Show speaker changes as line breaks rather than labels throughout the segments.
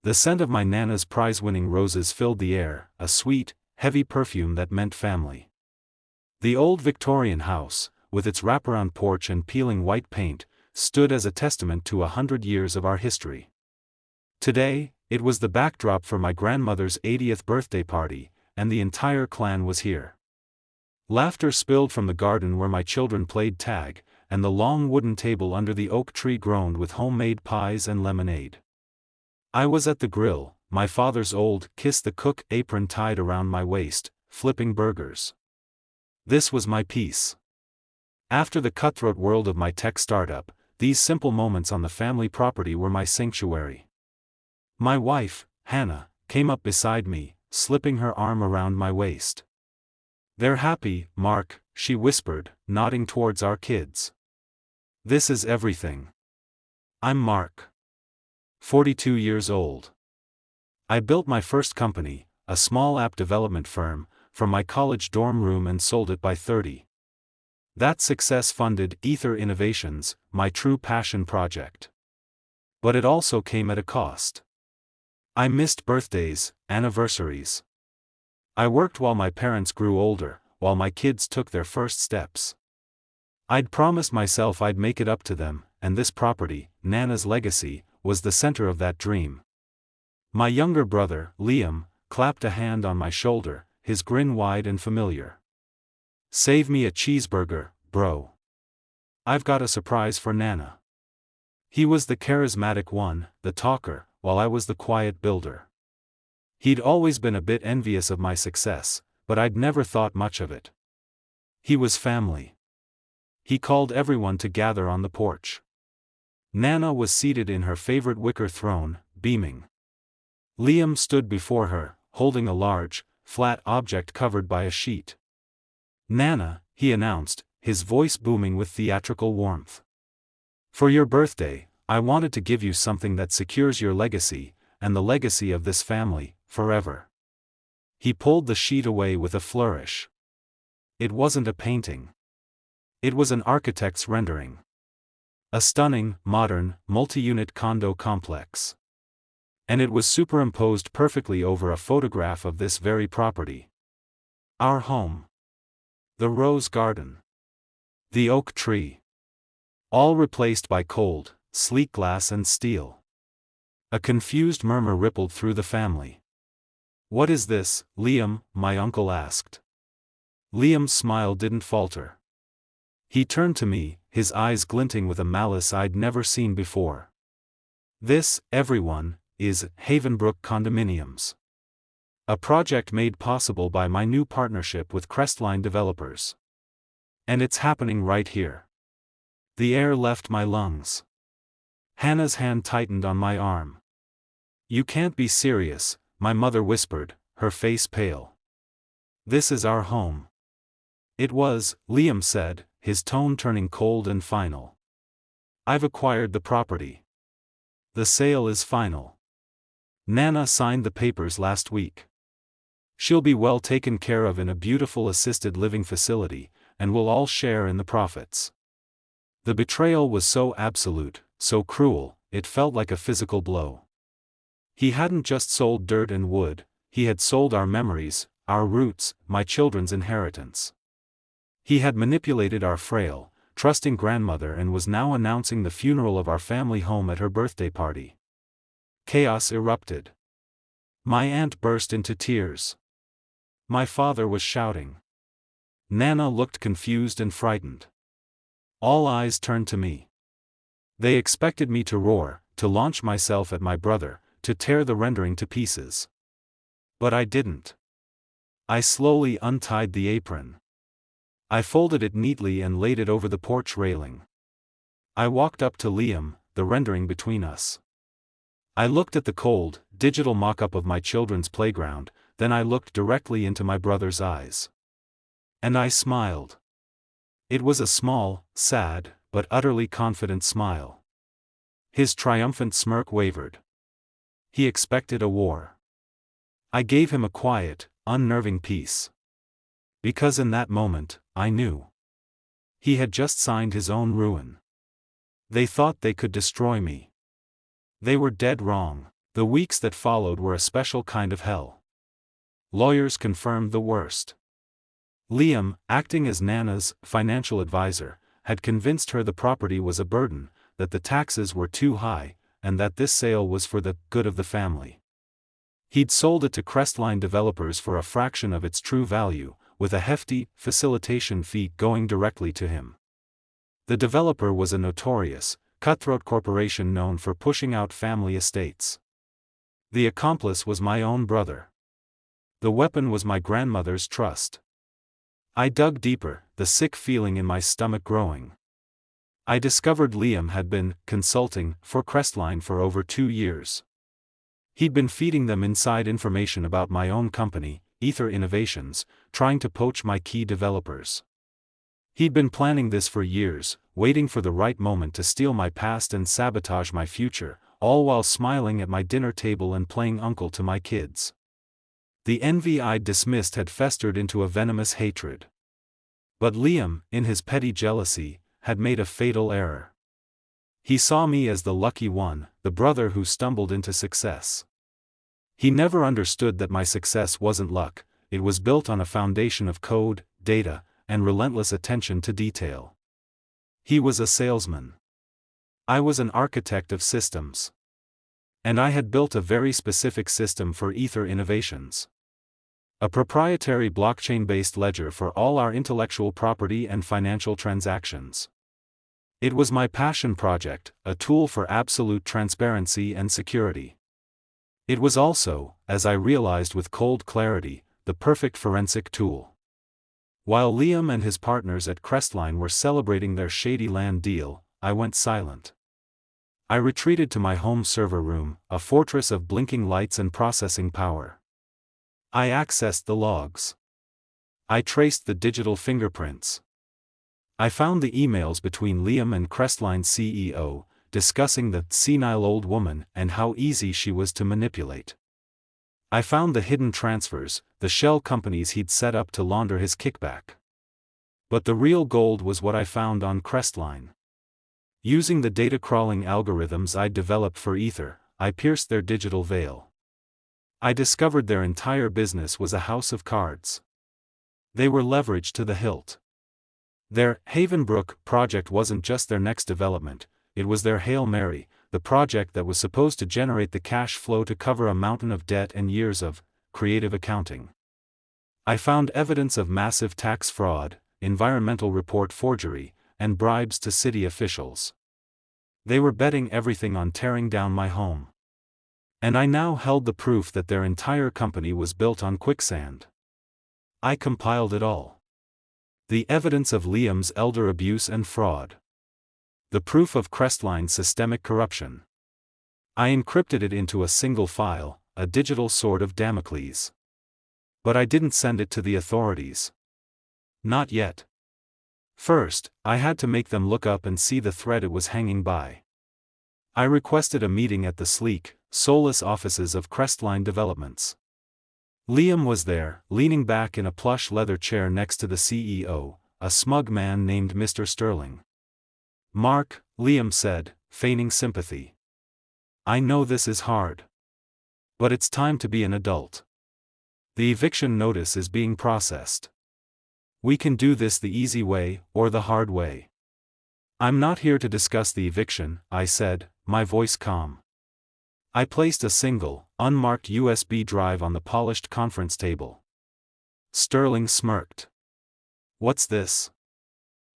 The scent of my Nana's prize-winning roses filled the air, a sweet, heavy perfume that meant family. The old Victorian house, with its wraparound porch and peeling white paint, stood as a testament to 100 years of our history. Today, it was the backdrop for my grandmother's 80th birthday party, and the entire clan was here. Laughter spilled from the garden where my children played tag, and the long wooden table under the oak tree groaned with homemade pies and lemonade. I was at the grill, my father's old kiss-the-cook apron tied around my waist, flipping burgers. This was my peace. After the cutthroat world of my tech startup, these simple moments on the family property were my sanctuary. My wife, Hannah, came up beside me, slipping her arm around my waist. "They're happy, Mark," she whispered, nodding towards our kids. "This is everything. I'm Mark. 42 years old. I built my first company, a small app development firm, from my college dorm room and sold it by 30. That success funded Ether Innovations, my true passion project. But it also came at a cost. I missed birthdays, anniversaries. I worked while my parents grew older, while my kids took their first steps. I'd promised myself I'd make it up to them, and this property, Nana's legacy, was the center of that dream. My younger brother, Liam, clapped a hand on my shoulder, his grin wide and familiar. "Save me a cheeseburger, bro. I've got a surprise for Nana." He was the charismatic one, the talker, while I was the quiet builder. He'd always been a bit envious of my success, but I'd never thought much of it. He was family. He called everyone to gather on the porch. Nana was seated in her favorite wicker throne, beaming. Liam stood before her, holding a large, flat object covered by a sheet. "Nana," he announced, his voice booming with theatrical warmth. "For your birthday, I wanted to give you something that secures your legacy, and the legacy of this family, forever." He pulled the sheet away with a flourish. It wasn't a painting. It was an architect's rendering. A stunning, modern, multi-unit condo complex. And it was superimposed perfectly over a photograph of this very property. Our home. The rose garden. The oak tree. All replaced by cold, sleek glass and steel. A confused murmur rippled through the family. "What is this, Liam?" my uncle asked. Liam's smile didn't falter. He turned to me, his eyes glinting with a malice I'd never seen before. "This, everyone, is Havenbrook Condominiums. A project made possible by my new partnership with Crestline Developers. And it's happening right here." The air left my lungs. Hannah's hand tightened on my arm. "You can't be serious," my mother whispered, her face pale. "This is our home." "It was," Liam said, his tone turning cold and final. "I've acquired the property. The sale is final. Nana signed the papers last week. She'll be well taken care of in a beautiful assisted living facility, and we'll all share in the profits." The betrayal was so absolute, so cruel, it felt like a physical blow. He hadn't just sold dirt and wood, he had sold our memories, our roots, my children's inheritance. He had manipulated our frail, trusting grandmother and was now announcing the funeral of our family home at her birthday party. Chaos erupted. My aunt burst into tears. My father was shouting. Nana looked confused and frightened. All eyes turned to me. They expected me to roar, to launch myself at my brother, to tear the rendering to pieces. But I didn't. I slowly untied the apron. I folded it neatly and laid it over the porch railing. I walked up to Liam, the rendering between us. I looked at the cold, digital mock-up of my children's playground, then I looked directly into my brother's eyes. And I smiled. It was a small, sad, but utterly confident smile. His triumphant smirk wavered. He expected a war. I gave him a quiet, unnerving peace. Because in that moment, I knew. He had just signed his own ruin. They thought they could destroy me. They were dead wrong. The weeks that followed were a special kind of hell. Lawyers confirmed the worst. Liam, acting as Nana's financial advisor, had convinced her the property was a burden, that the taxes were too high, and that this sale was for the good of the family. He'd sold it to Crestline developers for a fraction of its true value, with a hefty facilitation fee going directly to him. The developer was a notorious, cutthroat corporation known for pushing out family estates. The accomplice was my own brother. The weapon was my grandmother's trust. I dug deeper, the sick feeling in my stomach growing. I discovered Liam had been consulting for Crestline for over 2 years. He'd been feeding them inside information about my own company, Ether Innovations, trying to poach my key developers. He'd been planning this for years, waiting for the right moment to steal my past and sabotage my future, all while smiling at my dinner table and playing uncle to my kids. The envy I'd dismissed had festered into a venomous hatred. But Liam, in his petty jealousy, had made a fatal error. He saw me as the lucky one, the brother who stumbled into success. He never understood that my success wasn't luck, it was built on a foundation of code, data, and relentless attention to detail. He was a salesman. I was an architect of systems. And I had built a very specific system for Ether Innovations. A proprietary blockchain-based ledger for all our intellectual property and financial transactions. It was my passion project, a tool for absolute transparency and security. It was also, as I realized with cold clarity, the perfect forensic tool. While Liam and his partners at Crestline were celebrating their shady land deal, I went silent. I retreated to my home server room, a fortress of blinking lights and processing power. I accessed the logs. I traced the digital fingerprints. I found the emails between Liam and Crestline's CEO, discussing the senile old woman and how easy she was to manipulate. I found the hidden transfers, the shell companies he'd set up to launder his kickback. But the real gold was what I found on Crestline. Using the data crawling algorithms I'd developed for Ether, I pierced their digital veil. I discovered their entire business was a house of cards. They were leveraged to the hilt. Their Havenbrook project wasn't just their next development, it was their Hail Mary, the project that was supposed to generate the cash flow to cover a mountain of debt and years of creative accounting. I found evidence of massive tax fraud, environmental report forgery, and bribes to city officials. They were betting everything on tearing down my home. And I now held the proof that their entire company was built on quicksand. I compiled it all. The evidence of Liam's elder abuse and fraud. The proof of Crestline's systemic corruption. I encrypted it into a single file, a digital sword of Damocles. But I didn't send it to the authorities. Not yet. First, I had to make them look up and see the thread it was hanging by. I requested a meeting at the sleek, soulless offices of Crestline Developments. Liam was there, leaning back in a plush leather chair next to the CEO, a smug man named Mr. Sterling. "Mark," Liam said, feigning sympathy. "I know this is hard. But it's time to be an adult. The eviction notice is being processed. We can do this the easy way, or the hard way." "I'm not here to discuss the eviction," I said, my voice calm. I placed a single, unmarked USB drive on the polished conference table. Sterling smirked. "What's this?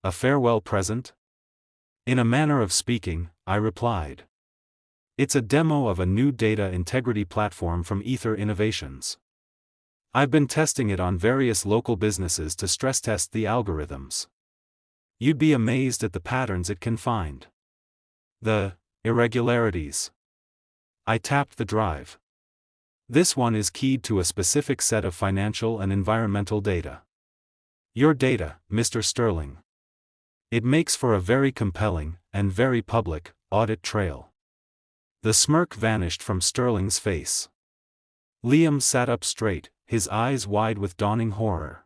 A farewell present?" In a manner of speaking, I replied. "It's a demo of a new data integrity platform from Ether Innovations. I've been testing it on various local businesses to stress test the algorithms. You'd be amazed at the patterns it can find. The irregularities." I tapped the drive. "This one is keyed to a specific set of financial and environmental data. Your data, Mr. Sterling. It makes for a very compelling, and very public, audit trail." The smirk vanished from Sterling's face. Liam sat up straight, his eyes wide with dawning horror.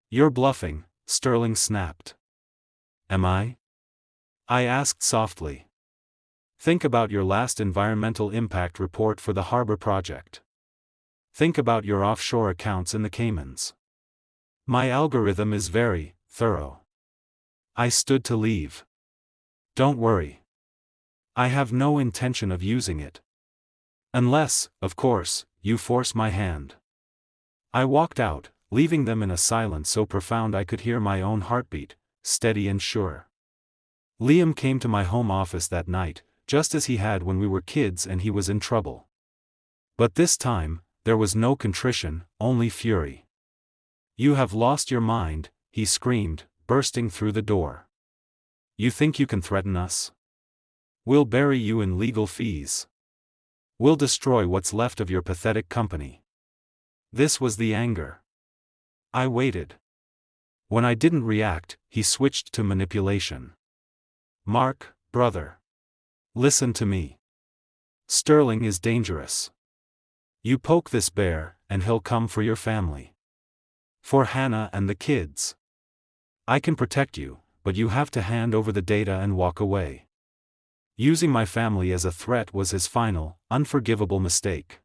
"You're bluffing," Sterling snapped. "Am I?" I asked softly. Think about your last environmental impact report for the harbor project. Think about your offshore accounts in the Caymans. My algorithm is very thorough. I stood to leave. Don't worry. I have no intention of using it. Unless, of course, you force my hand. I walked out, leaving them in a silence so profound I could hear my own heartbeat, steady and sure. Liam came to my home office that night, just as he had when we were kids, and he was in trouble. But this time, there was no contrition, only fury. "You have lost your mind," he screamed, bursting through the door. "You think you can threaten us? We'll bury you in legal fees. We'll destroy what's left of your pathetic company." This was the anger. I waited. When I didn't react, he switched to manipulation. "Mark, brother. Listen to me. Sterling is dangerous. You poke this bear, and he'll come for your family. For Hannah and the kids. I can protect you, but you have to hand over the data and walk away." Using my family as a threat was his final, unforgivable mistake.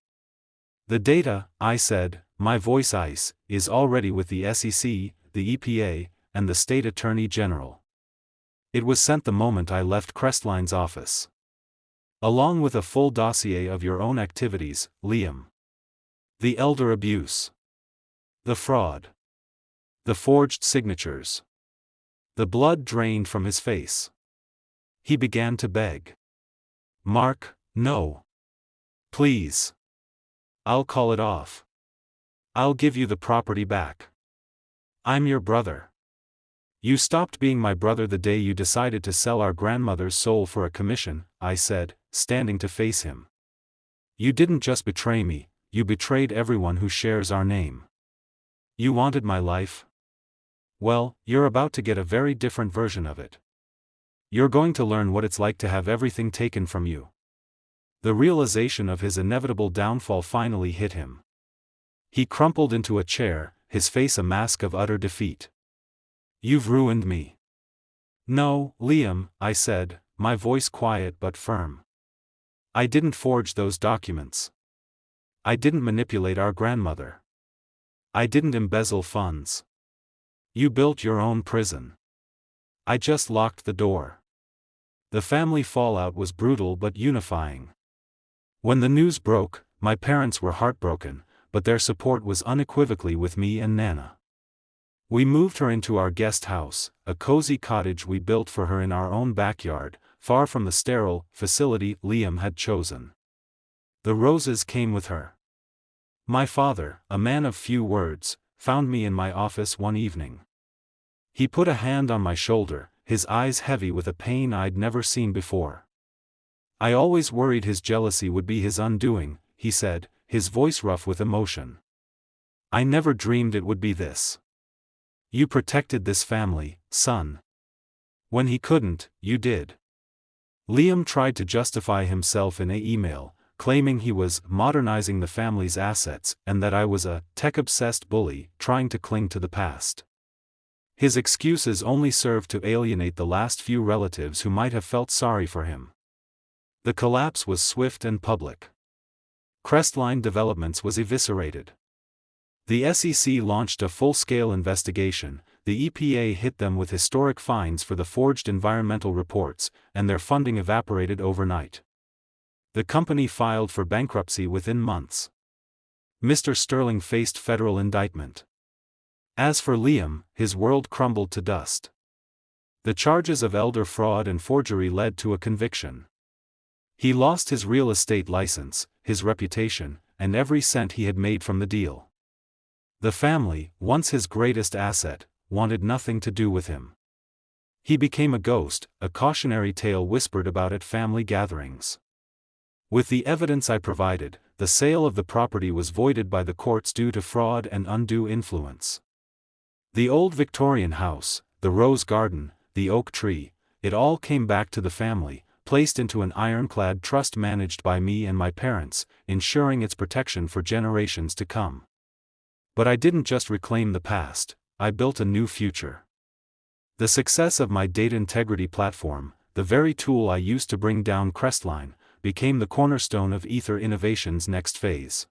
"The data," I said, my voice ice, "is already with the SEC, the EPA, and the State Attorney General. It was sent the moment I left Crestline's office. Along with a full dossier of your own activities, Liam. The elder abuse. The fraud. The forged signatures. The blood drained from his face." He began to beg. "Mark, no. Please. I'll call it off. I'll give you the property back. I'm your brother. You stopped being my brother the day you decided to sell our grandmother's soul for a commission," I said, standing to face him. "You didn't just betray me, you betrayed everyone who shares our name. You wanted my life? Well, you're about to get a very different version of it. You're going to learn what it's like to have everything taken from you." The realization of his inevitable downfall finally hit him. He crumpled into a chair, his face a mask of utter defeat. "You've ruined me." "No, Liam," I said, my voice quiet but firm. "I didn't forge those documents. I didn't manipulate our grandmother. I didn't embezzle funds. You built your own prison. I just locked the door." The family fallout was brutal but unifying. When the news broke, my parents were heartbroken, but their support was unequivocally with me and Nana. We moved her into our guest house, a cozy cottage we built for her in our own backyard, far from the sterile facility Liam had chosen. The roses came with her. My father, a man of few words, found me in my office one evening. He put a hand on my shoulder, his eyes heavy with a pain I'd never seen before. "I always worried his jealousy would be his undoing," he said, his voice rough with emotion. "I never dreamed it would be this. You protected this family, son. When he couldn't, you did." Liam tried to justify himself in an email, claiming he was modernizing the family's assets and that I was a tech-obsessed bully trying to cling to the past. His excuses only served to alienate the last few relatives who might have felt sorry for him. The collapse was swift and public. Crestline Developments was eviscerated. The SEC launched a full-scale investigation, the EPA hit them with historic fines for the forged environmental reports, and their funding evaporated overnight. The company filed for bankruptcy within months. Mr. Sterling faced federal indictment. As for Liam, his world crumbled to dust. The charges of elder fraud and forgery led to a conviction. He lost his real estate license, his reputation, and every cent he had made from the deal. The family, once his greatest asset, wanted nothing to do with him. He became a ghost, a cautionary tale whispered about at family gatherings. With the evidence I provided, the sale of the property was voided by the courts due to fraud and undue influence. The old Victorian house, the rose garden, the oak tree, it all came back to the family, placed into an ironclad trust managed by me and my parents, ensuring its protection for generations to come. But I didn't just reclaim the past, I built a new future. The success of my data integrity platform, the very tool I used to bring down Crestline, became the cornerstone of Ether Innovation's next phase.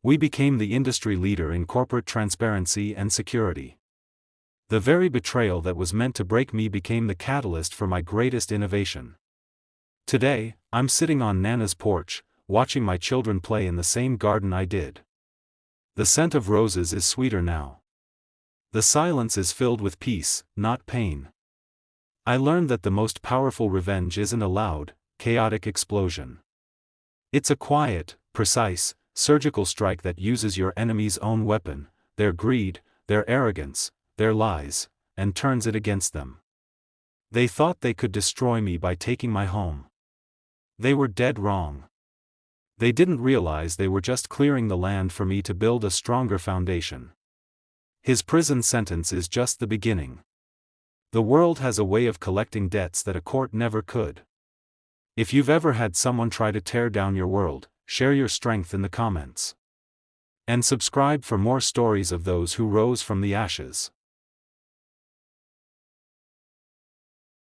We became the industry leader in corporate transparency and security. The very betrayal that was meant to break me became the catalyst for my greatest innovation. Today, I'm sitting on Nana's porch, watching my children play in the same garden I did. The scent of roses is sweeter now. The silence is filled with peace, not pain. I learned that the most powerful revenge isn't a loud, chaotic explosion. It's a quiet, precise, surgical strike that uses your enemy's own weapon, their greed, their arrogance, their lies, and turns it against them. They thought they could destroy me by taking my home. They were dead wrong. They didn't realize they were just clearing the land for me to build a stronger foundation. His prison sentence is just the beginning. The world has a way of collecting debts that a court never could. If you've ever had someone try to tear down your world, share your strength in the comments. And subscribe for more stories of those who rose from the ashes.